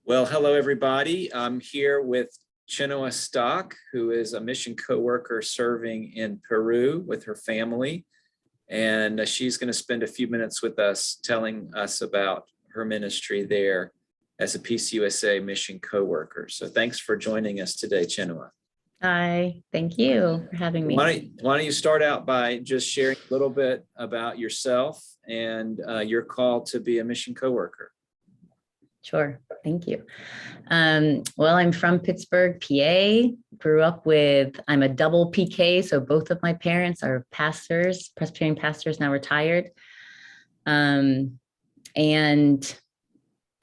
Well, hello, everybody. I'm here with Chenoa Stock, who is a Mission CoWorker serving in Peru with her family. And she's going to spend a few minutes with us telling us about her ministry there as a PCUSA Mission CoWorker. So thanks for joining us today, Chenoa. Hi, thank you for having me. Why don't you start out by just sharing a little bit about yourself and your call to be a Mission CoWorker? Sure, thank you. Well, I'm from Pittsburgh, PA. I'm a double PK, so both of my parents are pastors, Presbyterian pastors, now retired. And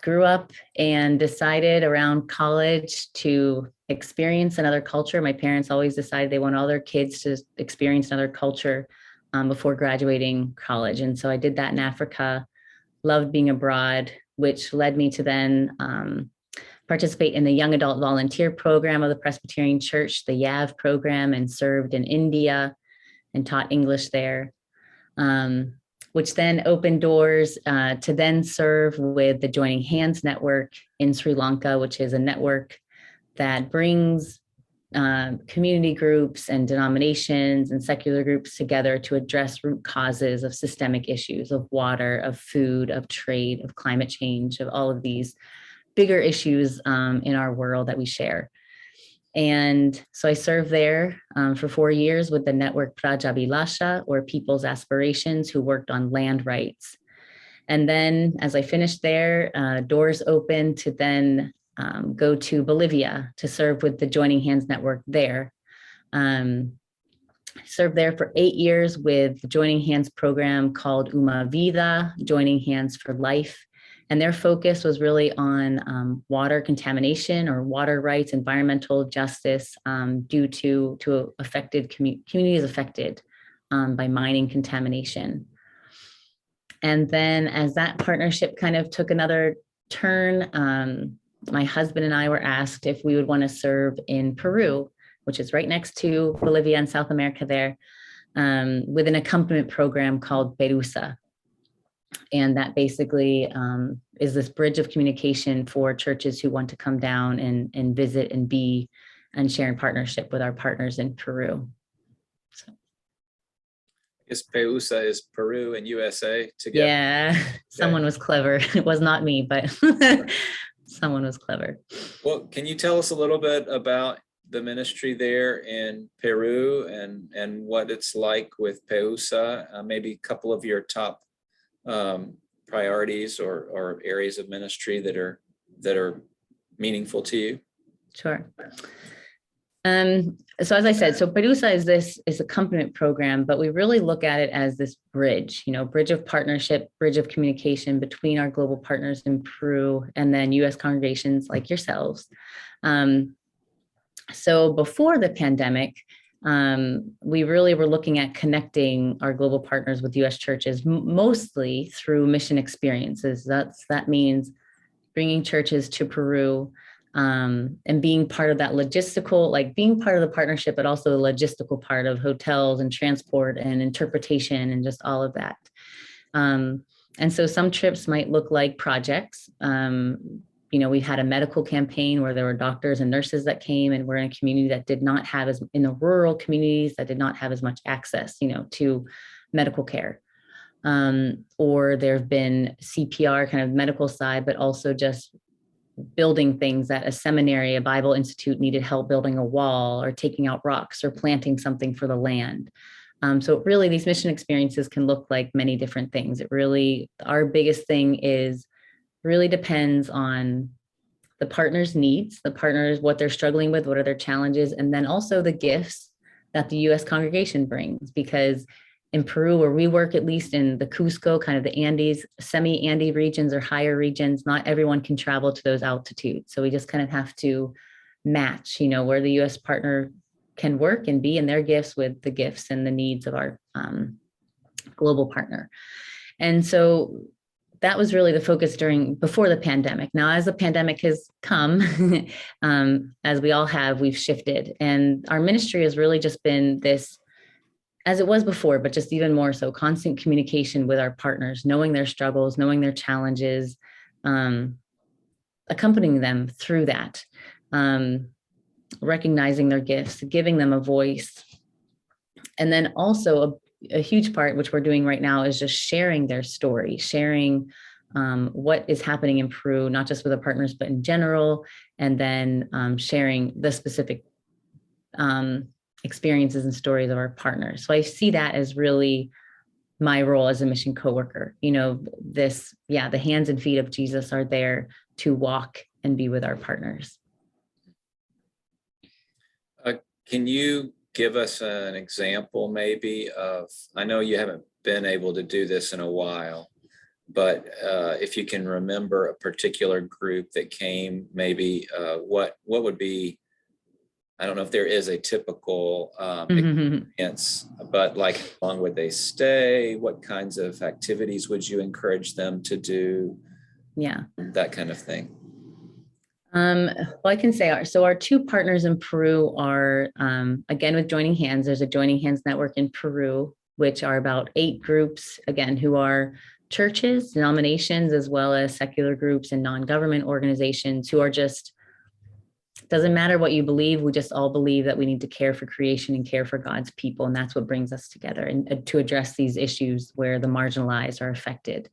grew up and decided around college to experience another culture. My parents always decided they want all their kids to experience another culture before graduating college. And so I did that in Africa, loved being abroad, which led me to then participate in the Young Adult Volunteer Program of the Presbyterian Church, the YAV program, and served in India and taught English there, which then opened doors to then serve with the Joining Hands Network in Sri Lanka, which is a network that brings community groups and denominations and secular groups together to address root causes of systemic issues of water, of food, of trade, of climate change, of all of these bigger issues in our world that we share. And so I served there for 4 years with the network Prajabilasha, or People's Aspirations, who worked on land rights. And then as I finished there, doors opened to then go to Bolivia to serve with the Joining Hands Network there. Served there for 8 years with the Joining Hands program called Uma Vida, Joining Hands for Life. And their focus was really on water contamination or water rights, environmental justice due to affected communities affected by mining contamination. And then as that partnership kind of took another turn, my husband and I were asked if we would want to serve in Peru, which is right next to Bolivia and South America there, with an accompaniment program called Perusa. And that basically is this bridge of communication for churches who want to come down and visit and be and share in partnership with our partners in Peru. So. Perusa is Peru and USA together. Yeah, someone was clever. It was not me, but someone was clever. Well, can you tell us a little bit about the ministry there in Peru and what it's like with Perusa? Maybe a couple of your top priorities or areas of ministry that are meaningful to you? Sure. So as I said, so Perusa is this accompaniment program, but we really look at it as this bridge, bridge of partnership, bridge of communication between our global partners in Peru and then U.S. congregations like yourselves. So before the pandemic, we really were looking at connecting our global partners with U.S. churches, mostly through mission experiences. That means bringing churches to Peru and being part of that logistical, like being part of the partnership, but also the logistical part of hotels and transport and interpretation and just all of that. And so some trips might look like projects. We had a medical campaign where there were doctors and nurses that came and were in a community that did not have in the rural communities that did not have as much access, to medical care. Or there have been CPR kind of medical side, but also just building things that a seminary, a Bible institute needed help building a wall or taking out rocks or planting something for the land. So really these mission experiences can look like many different things. Our biggest thing really depends on the partner's needs, the partners, what they're struggling with, what are their challenges, and then also the gifts that the U.S. congregation brings. Because in Peru, where we work, at least in the Cusco, kind of the Andes, semi-Andes regions or higher regions, not everyone can travel to those altitudes. So we just kind of have to match, where the U.S. partner can work and be in their gifts with the gifts and the needs of our global partner. And so that was really the focus before the pandemic. Now, as the pandemic has come, as we all have, we've shifted. And our ministry has really just been this, as it was before, but just even more so, constant communication with our partners, knowing their struggles, knowing their challenges, accompanying them through that, recognizing their gifts, giving them a voice. And then also a huge part, which we're doing right now, is just sharing their story, sharing what is happening in Peru, not just with our partners, but in general, and then sharing the specific experiences and stories of our partners. So I see that as really my role as a mission coworker. The hands and feet of Jesus are there to walk and be with our partners. Can you give us an example maybe of, I know you haven't been able to do this in a while, but if you can remember a particular group that came, maybe what would be, I don't know if there is a typical experience, but like how long would they stay? What kinds of activities would you encourage them to do? Yeah. That kind of thing. Well, I can say our two partners in Peru are, again, with Joining Hands. There's a Joining Hands network in Peru, which are about 8 groups, again, who are churches, denominations, as well as secular groups and non-government organizations who are just, doesn't matter what you believe, we just all believe that we need to care for creation and care for God's people. And that's what brings us together, and to address these issues where the marginalized are affected.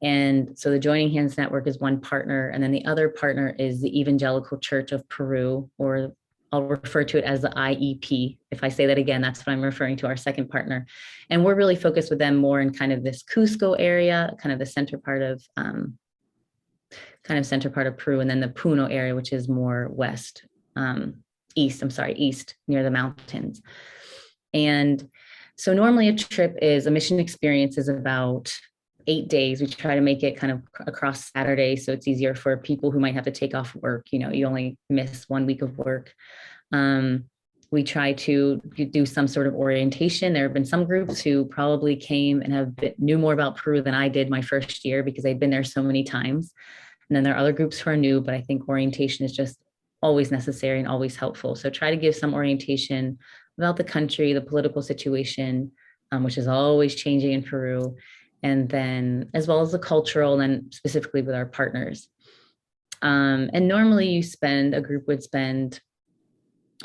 And so the Joining Hands Network is one partner. And then the other partner is the Evangelical Church of Peru, or I'll refer to it as the IEP. If I say that again, that's what I'm referring to, our second partner. And we're really focused with them more in kind of this Cusco area, kind of the center part of Peru, and then the Puno area, which is more east near the mountains. And so normally a trip is, a mission experience is about 8 days. We try to make it kind of across Saturday, so it's easier for people who might have to take off work. You only miss 1 week of work. We try to do some sort of orientation. There have been some groups who probably came and knew more about Peru than I did my first year because they'd been there so many times. And then there are other groups who are new, but I think orientation is just always necessary and always helpful. So try to give some orientation about the country, the political situation, which is always changing in Peru, and then as well as the cultural, and then specifically with our partners. And normally a group would spend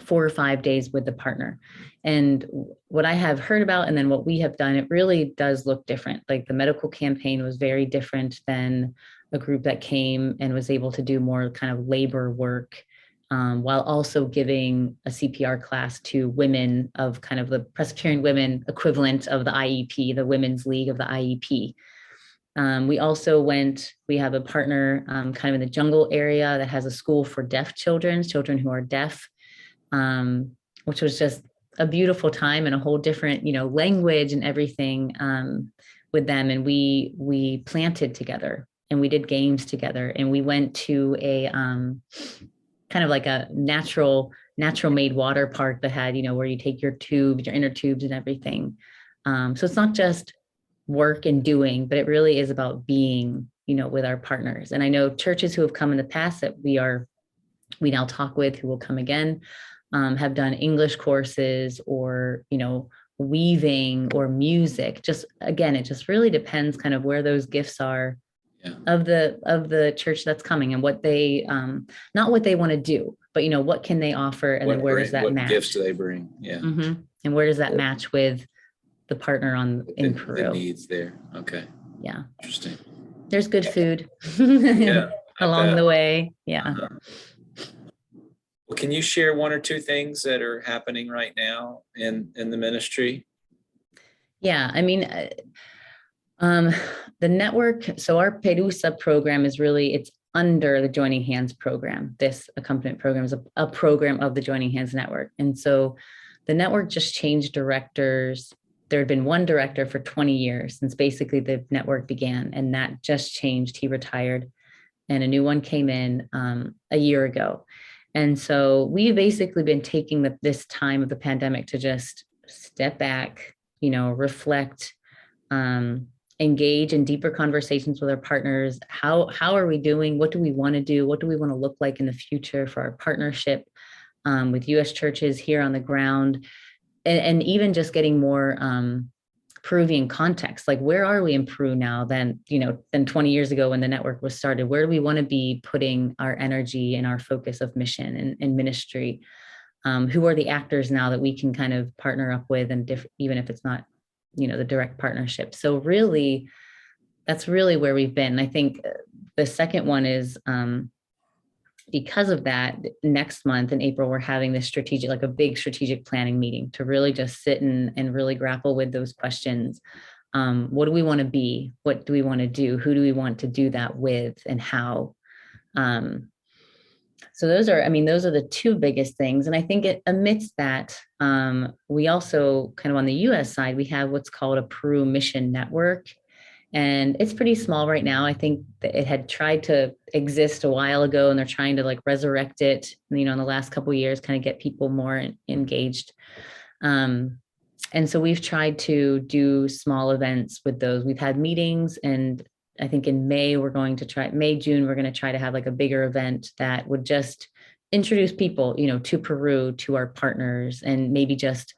4 or 5 days with the partner. And what I have heard about, and then what we have done, it really does look different. Like the medical campaign was very different than a group that came and was able to do more kind of labor work, while also giving a CPR class to women of kind of the Presbyterian women equivalent of the IEP, the Women's League of the IEP. We have a partner kind of in the jungle area that has a school for deaf children who are deaf, which was just a beautiful time and a whole different, language and everything with them. And we planted together and we did games together, and we went to a kind of like a natural made water park that had, where you take your tubes, your inner tubes and everything. So it's not just work and doing, but it really is about being, with our partners. And I know churches who have come in the past that we now talk with, who will come again, have done English courses or, weaving or music. Just, again, it just really depends kind of where those gifts are. Yeah. Of the church that's coming, and what they not what they want to do, but what can they offer, and then where does that match? What gifts do they bring? Yeah. Mm-hmm. And where does that match with the partner in Peru? The needs there. Okay. Yeah. Interesting. There's good food. Yeah. Along the way. Yeah. Well, can you share 1 or 2 things that are happening right now in the ministry? Yeah. I mean, the network, so our Perusa program is really, it's under the Joining Hands program. This accompaniment program is a program of the Joining Hands network. And so the network just changed directors. There had been one director for 20 years since basically the network began, and that just changed. He retired and a new one came in a year ago. And so we've basically been taking this time of the pandemic to just step back, reflect, engage in deeper conversations with our partners. How are we doing? What do we want to do? What do we want to look like in the future for our partnership with U.S. churches here on the ground? And even just getting more Peruvian context. Like, where are we in Peru now than 20 years ago when the network was started? Where do we want to be putting our energy and our focus of mission and ministry? Who are the actors now that we can kind of partner up with, and even if it's not, the direct partnership. So really, that's really where we've been. I think the second one is, because of that, next month in April, we're having this a big strategic planning meeting to really just sit and really grapple with those questions. What do we want to be? What do we want to do? Who do we want to do that with, and how? So those are the two biggest things. And I think amidst that, we also kind of on the US side, we have what's called a Peru Mission Network. And it's pretty small right now. I think that it had tried to exist a while ago, and they're trying to resurrect it, in the last couple of years, kind of get people more engaged. And so we've tried to do small events with those. We've had meetings, and I think in May, June, we're going to try to have a bigger event that would just introduce people, to Peru, to our partners, and maybe just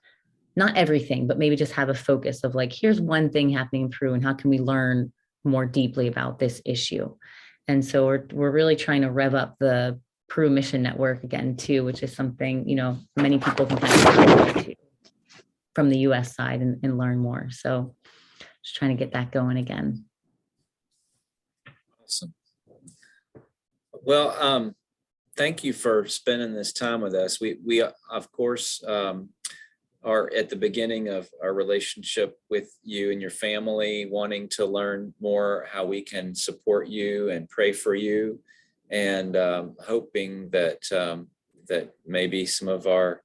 not everything, but maybe just have a focus of here's one thing happening in Peru, and how can we learn more deeply about this issue? And so we're really trying to rev up the Peru Mission Network again too, which is something, many people can kind of from the US side and learn more. So just trying to get that going again. Awesome. Well, thank you for spending this time with us. We of course, are at the beginning of our relationship with you and your family, wanting to learn more how we can support you and pray for you, and hoping that that maybe some of our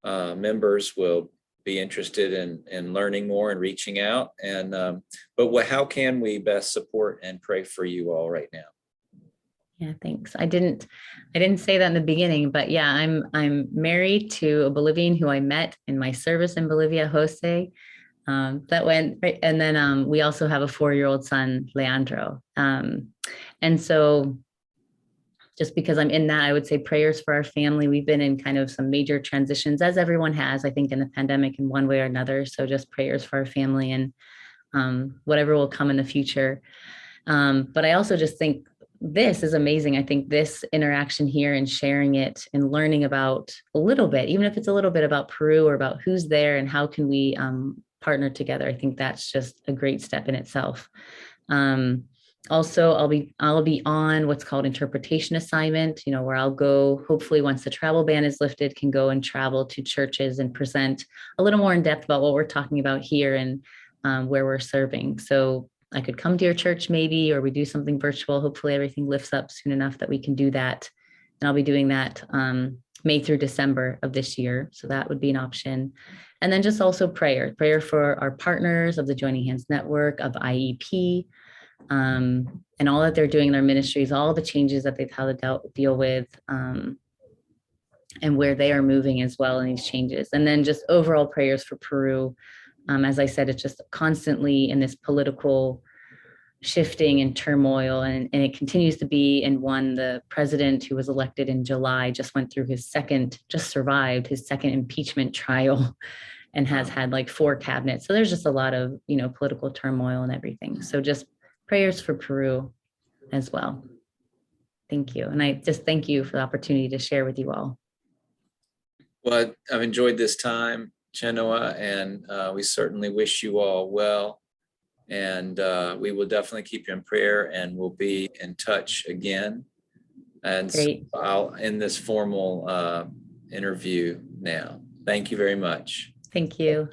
members will be interested in learning more and reaching out. And but how can we best support and pray for you all right now? Yeah, thanks. I didn't say that in the beginning, but yeah, I'm married to a Bolivian who I met in my service in Bolivia, Jose. That went right. And then we also have a 4-year-old son, Leandro. And so just because I'm in that, I would say prayers for our family. We've been in kind of some major transitions, as everyone has, I think, in the pandemic in one way or another. So just prayers for our family and whatever will come in the future. But I also just think this is amazing. I think this interaction here and sharing it and learning about a little bit, even if it's a little bit about Peru or about who's there and how can we partner together. I think that's just a great step in itself. Also, I'll be on what's called interpretation assignment, where I'll go, hopefully once the travel ban is lifted, can go and travel to churches and present a little more in depth about what we're talking about here and where we're serving. So I could come to your church maybe, or we do something virtual. Hopefully everything lifts up soon enough that we can do that. And I'll be doing that May through December of this year. So that would be an option. And then just also prayer for our partners of the Joining Hands Network, of IEP, and all that they're doing in their ministries, all the changes that they've had to deal with, and where they are moving as well in these changes. And then just overall prayers for Peru. As I said, it's just constantly in this political shifting and turmoil, and it continues to be. And the president who was elected in July just survived his second impeachment trial and has had 4 cabinets. So there's just a lot of, political turmoil and everything. So just prayers for Peru as well. Thank you. And I just thank you for the opportunity to share with you all. Well, I've enjoyed this time, Chenoa, and we certainly wish you all well. And we will definitely keep you in prayer, and we'll be in touch again. And Great. So I'll end this formal interview now. Thank you very much. Thank you.